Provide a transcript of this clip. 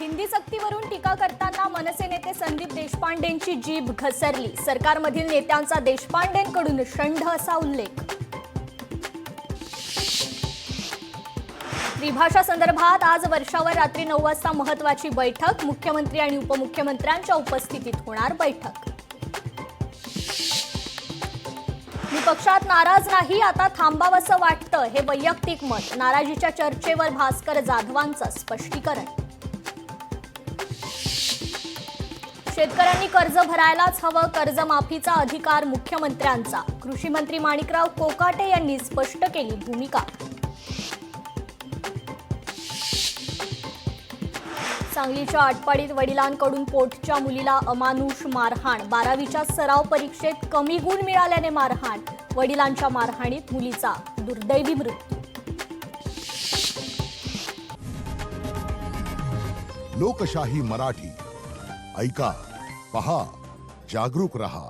हिंदी सक्तीवरून टीका करताना मनसे नेते संदीप देशपांडेंची जीभ घसरली। सरकारमधील नेत्यांचा देशपांडेंकडून शंढ असा उल्लेख। त्रिभाषा संदर्भात आज वर्षावर रात्री 9 वाजता महत्त्वाची बैठक। मुख्यमंत्री आणि उपमुख्यमंत्र्यांच्या उपस्थितीत होणार बैठक। मी पक्षात नाराज नाही, आता थांबावंसं वाटतं, हे वैयक्तिक मत। नाराजीच्या चर्चेवर भास्कर जाधवांचं स्पष्टीकरण। शेतकऱ्यांनी कर्ज भरायलाच हवं, कर्जमाफीचा अधिकार मुख्यमंत्र्यांचा। कृषी मंत्री माणिकराव कोकाटे यांनी स्पष्ट केली भूमिका। सांगलीच्या आटपाडीत वडिलांकडून पोटच्या मुलीला अमानुष मारहाण। 12वीच्या सराव परीक्षेत कमी गुण मिळाल्याने मारहाण। वडिलांच्या मारहाणीत मुलीचा दुर्दैवी मृत्यू। लोकशाही मराठी ऐका, पहा, जागरूक रहा।